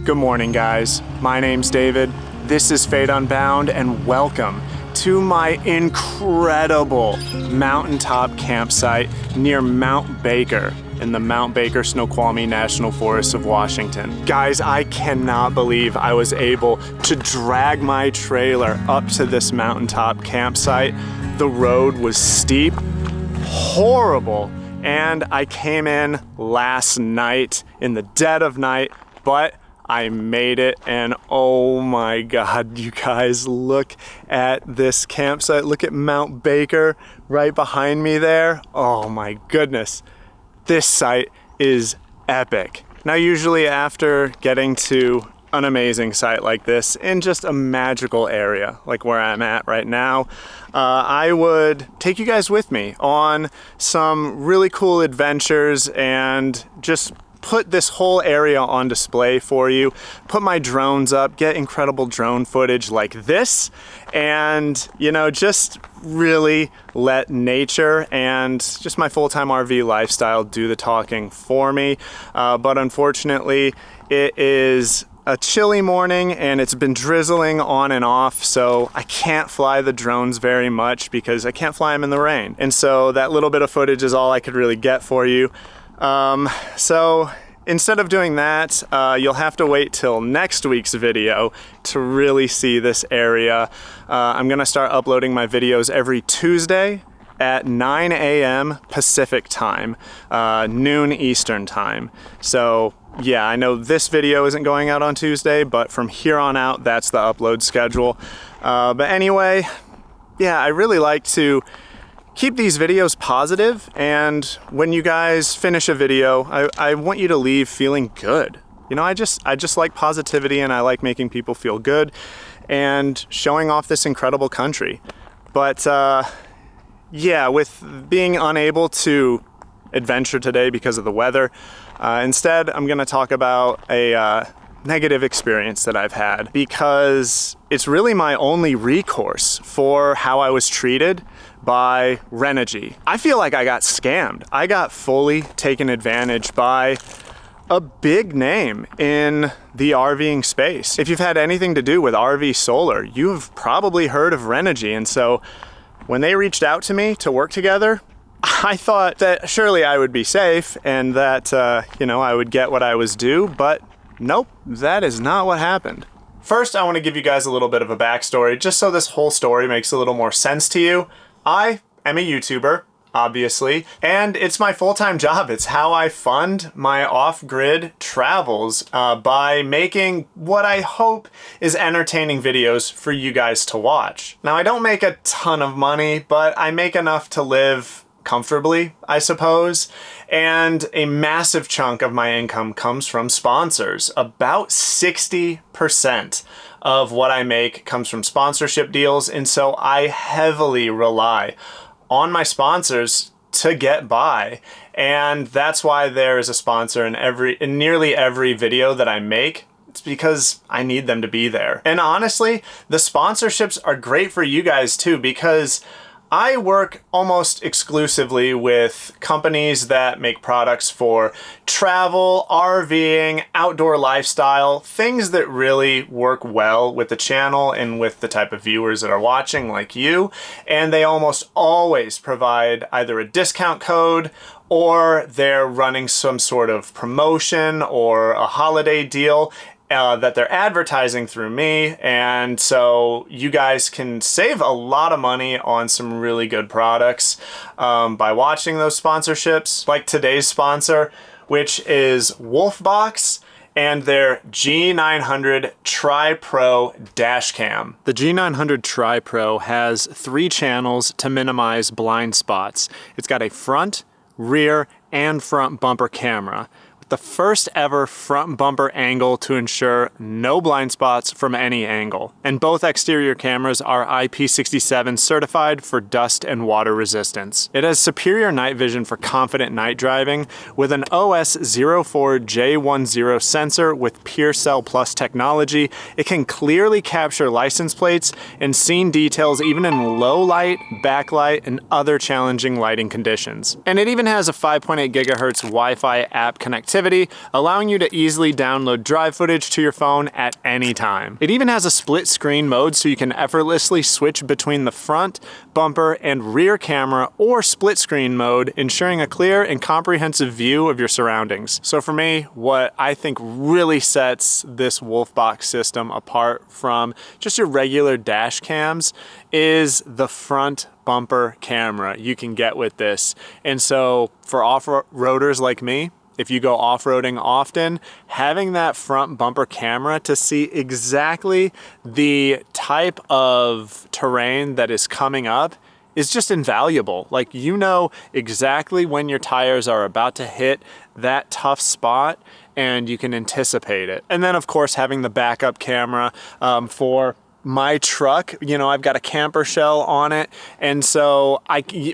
Good morning, guys. My name's David. This is Fate Unbound, and welcome to my incredible mountaintop campsite near Mount Baker in the Mount Baker Snoqualmie National Forest of Washington. Guys, I cannot believe I was able to drag my trailer up to this mountaintop campsite. The road was steep, horrible, and I came in last night in the dead of night, but I made it, and oh my God, you guys, look at this campsite. Look at Mount Baker right behind me there. Oh my goodness, this site is epic. Now, usually after getting to an amazing site like this in just a magical area like where I'm at right now, I would take you guys with me on some really cool adventures and just put this whole area on display for you, put my drones up, get incredible drone footage like this, and just really let nature and just my full-time RV lifestyle do the talking for me. But unfortunately, it is a chilly morning and it's been drizzling on and off, so I can't fly the drones very much because I can't fly them in the rain. And so that little bit of footage is all I could really get for you. So instead of doing that, you'll have to wait till next week's video to really see this area. I'm gonna start uploading my videos every Tuesday at 9 a.m. Pacific time, noon Eastern time. So yeah, I know this video isn't going out on Tuesday, but from here on out, that's the upload schedule. But anyway, yeah, I really like to keep these videos positive, and when you guys finish a video, I want you to leave feeling good. I just like positivity, and I like making people feel good and showing off this incredible country. But yeah, with being unable to adventure today because of the weather, instead I'm gonna talk about a negative experience that I've had, because it's really my only recourse for how I was treated by Renogy. I feel like I got scammed. I got fully taken advantage by a big name in the RVing space. If you've had anything to do with RV solar, you've probably heard of Renogy. And so when they reached out to me to work together, I thought that surely I would be safe and that, I would get what I was due, but nope, that is not what happened. First, I want to give you guys a little bit of a backstory, just so this whole story makes a little more sense to you. I am a YouTuber, obviously, and it's my full-time job. It's how I fund my off-grid travels by making what I hope is entertaining videos for you guys to watch. Now, I don't make a ton of money, but I make enough to live comfortably, I suppose, and a massive chunk of my income comes from sponsors. About 60% of what I make comes from sponsorship deals, and so I heavily rely on my sponsors to get by, and that's why there is a sponsor in nearly every video that I make. It's because I need them to be there. And honestly, the sponsorships are great for you guys too, because I work almost exclusively with companies that make products for travel, RVing, outdoor lifestyle, things that really work well with the channel and with the type of viewers that are watching, like you. And they almost always provide either a discount code or they're running some sort of promotion or a holiday deal that they're advertising through me, and so you guys can save a lot of money on some really good products by watching those sponsorships, like today's sponsor, which is Wolfbox and their G900Tripro dash cam. The G900Tripro has 3 channels to minimize blind spots. It's got a front, rear, and front bumper camera, the first ever front bumper angle to ensure no blind spots from any angle. And both exterior cameras are IP67 certified for dust and water resistance. It has superior night vision for confident night driving with an OS04J10 sensor with PureCell Plus technology. It can clearly capture license plates and scene details even in low light, backlight, and other challenging lighting conditions. And it even has a 5.8 gigahertz Wi-Fi app connectivity connectivity, allowing you to easily download drive footage to your phone at any time. It even has a split screen mode so you can effortlessly switch between the front, bumper, and rear camera or split screen mode, ensuring a clear and comprehensive view of your surroundings. So for me, what I think really sets this Wolfbox system apart from just your regular dash cams is the front bumper camera you can get with this. And so for off-roaders like me, if you go off-roading often, having that front bumper camera to see exactly the type of terrain that is coming up is just invaluable. Like, you know exactly when your tires are about to hit that tough spot and you can anticipate it. And then of course having the backup camera for my truck, you know, I've got a camper shell on it, and so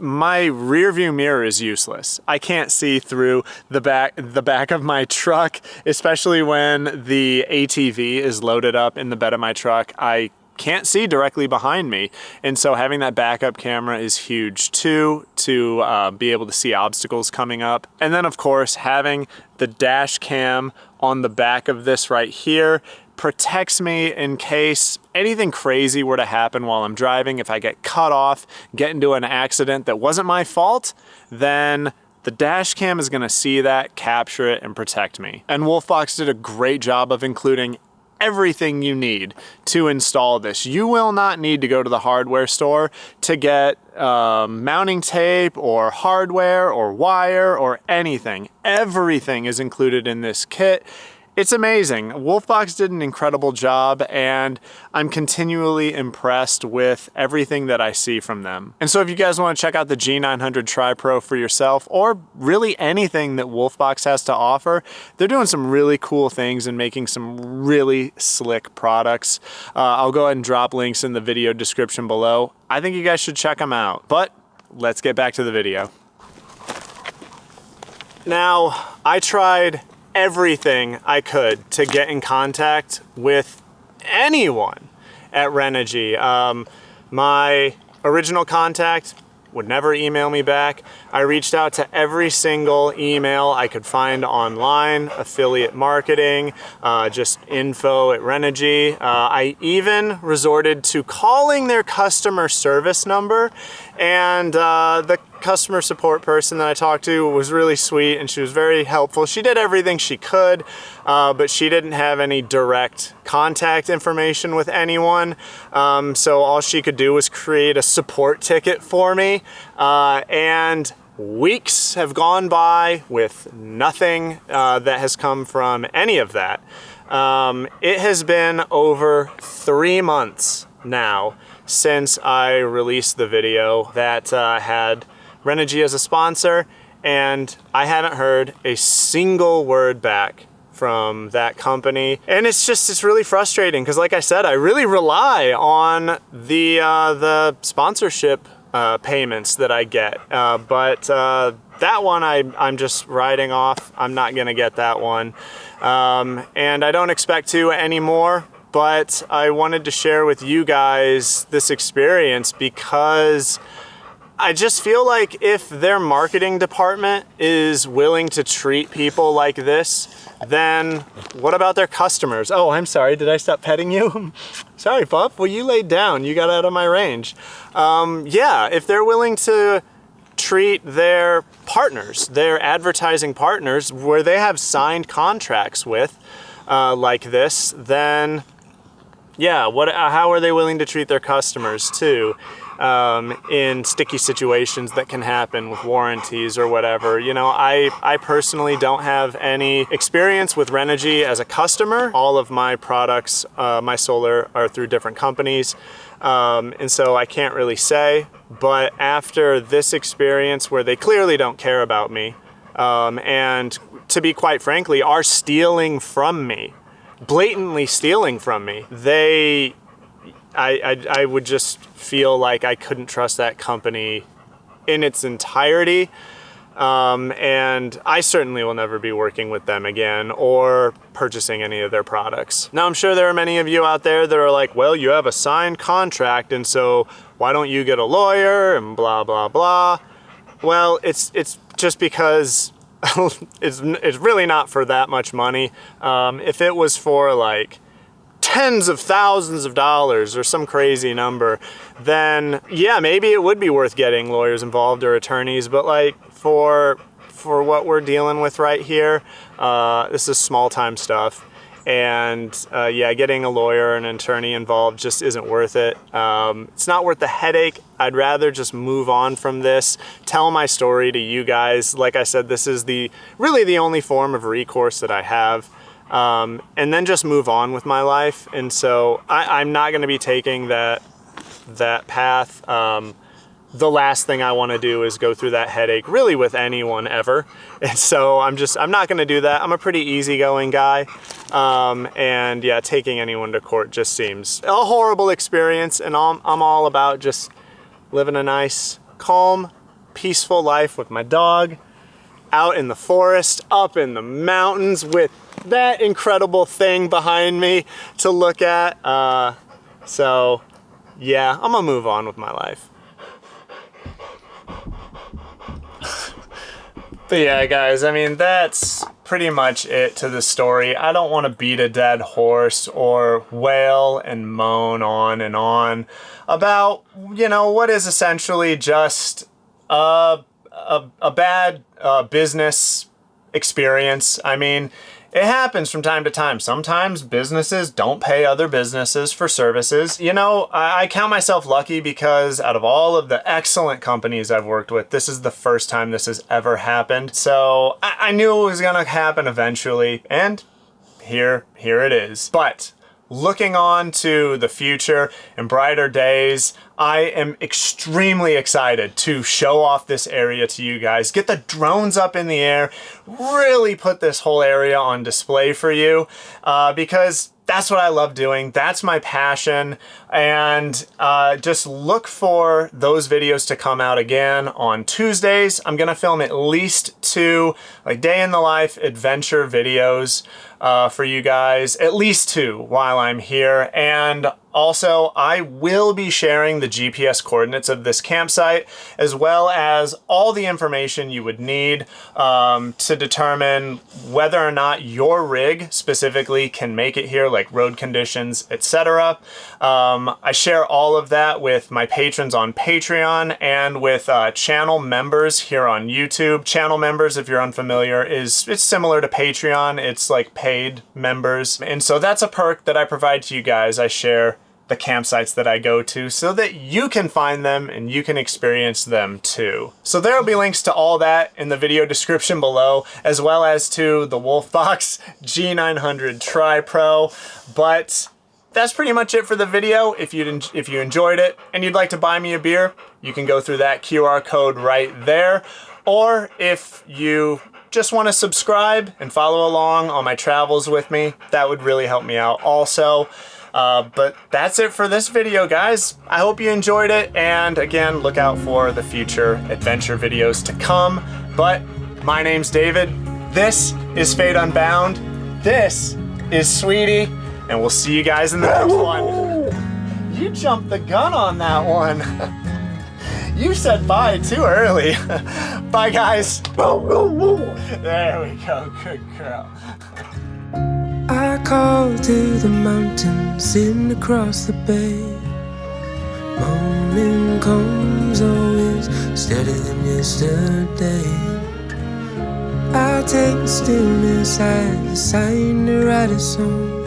my rear view mirror is useless. I can't see through the back of my truck, especially when the ATV is loaded up in the bed of my truck. I can't see directly behind me, and so having that backup camera is huge too, to be able to see obstacles coming up. And then of course having the dash cam on the back of this right here protects me in case anything crazy were to happen while I'm driving. If I get cut off, get into an accident that wasn't my fault, then the dash cam is gonna see that, capture it, and protect me. And Wolfbox did a great job of including everything you need to install this. You will not need to go to the hardware store to get mounting tape or hardware or wire or anything. Everything is included in this kit. It's amazing. Wolfbox did an incredible job, and I'm continually impressed with everything that I see from them. And so if you guys want to check out the G900Tripro for yourself, or really anything that Wolfbox has to offer, they're doing some really cool things and making some really slick products. I'll go ahead and drop links in the video description below. I think you guys should check them out. But let's get back to the video. Now, I tried everything I could to get in contact with anyone at Renogy. My original contact would never email me back. I reached out to every single email I could find online, affiliate marketing, just info at Renogy. I even resorted to calling their customer service number, and the customer support person that I talked to was really sweet, and she was very helpful. She did everything she could, but she didn't have any direct contact information with anyone. So all she could do was create a support ticket for me, and weeks have gone by with nothing that has come from any of that. It has been over 3 months now since I released the video that had Renogy as a sponsor, and I haven't heard a single word back from that company. And it's really frustrating, because like I said, I really rely on the sponsorship payments that I get, but that one I'm just writing off. I'm not gonna get that one, and I don't expect to anymore. But I wanted to share with you guys this experience, because I just feel like if their marketing department is willing to treat people like this, then what about their customers? Oh, I'm sorry, did I stop petting you? Sorry, pup, well, you laid down, you got out of my range. Yeah, if they're willing to treat their partners, their advertising partners, where they have signed contracts with, like this, then yeah, how are they willing to treat their customers too? In sticky situations that can happen with warranties or whatever. You know, I personally don't have any experience with Renogy as a customer. All of my products, my solar, are through different companies, and so I can't really say. But after this experience where they clearly don't care about me, and to be quite frankly, are stealing from me, blatantly stealing from me, I would just feel like I couldn't trust that company in its entirety, and I certainly will never be working with them again or purchasing any of their products. Now, I'm sure there are many of you out there that are like, well, you have a signed contract, and so why don't you get a lawyer and blah, blah, blah. Well, it's just because it's really not for that much money. If it was for like tens of thousands of dollars or some crazy number, then yeah, maybe it would be worth getting lawyers involved or attorneys. But like for what we're dealing with right here, this is small time stuff. And yeah, getting a lawyer and an attorney involved just isn't worth it. It's not worth the headache. I'd rather just move on from this, tell my story to you guys. Like I said, this is really the only form of recourse that I have. And then just move on with my life. And so I'm not going to be taking that path. The last thing I want to do is go through that headache really with anyone ever. And so I'm not going to do that. I'm a pretty easygoing guy. And yeah, taking anyone to court just seems a horrible experience. And I'm all about just living a nice, calm, peaceful life with my dog out in the forest, up in the mountains with that incredible thing behind me to look at. So yeah, I'm gonna move on with my life. But yeah, guys, I mean, that's pretty much it to the story. I don't want to beat a dead horse or wail and moan on and on about, you know, what is essentially just a bad business experience. I mean, it happens from time to time. Sometimes businesses don't pay other businesses for services. You know, I count myself lucky because out of all of the excellent companies I've worked with, this is the first time this has ever happened. So I knew it was gonna happen eventually, and here it is. But looking on to the future and brighter days, I am extremely excited to show off this area to you guys, get the drones up in the air, really put this whole area on display for you, because that's what I love doing. That's my passion. And just look for those videos to come out again on Tuesdays. I'm gonna film at least 2 like day in the life adventure videos for you guys, at least 2 while I'm here. And also, I will be sharing the GPS coordinates of this campsite, as well as all the information you would need to determine whether or not your rig specifically can make it here, like road conditions, etc. I share all of that with my patrons on Patreon and with channel members here on YouTube. Channel members, if you're unfamiliar, it's similar to Patreon. It's like paid members. And so that's a perk that I provide to you guys. I share the campsites that I go to so that you can find them and you can experience them too. So there will be links to all that in the video description below, as well as to the Wolfbox G900Tripro. But that's pretty much it for the video. If you enjoyed it and you'd like to buy me a beer, you can go through that QR code right there. Or if you just want to subscribe and follow along on my travels with me, that would really help me out also. But that's it for this video, guys. I hope you enjoyed it, and again, look out for the future adventure videos to come. But my name's David, this is Fate Unbound, this is Sweetie, and we'll see you guys in the next one. You jumped the gun on that one. You said bye too early. Bye, guys. There we go, good girl. I call to the mountains sitting across the bay. Morning comes always steadier than yesterday. I'll take the stillness as a sign to write a song.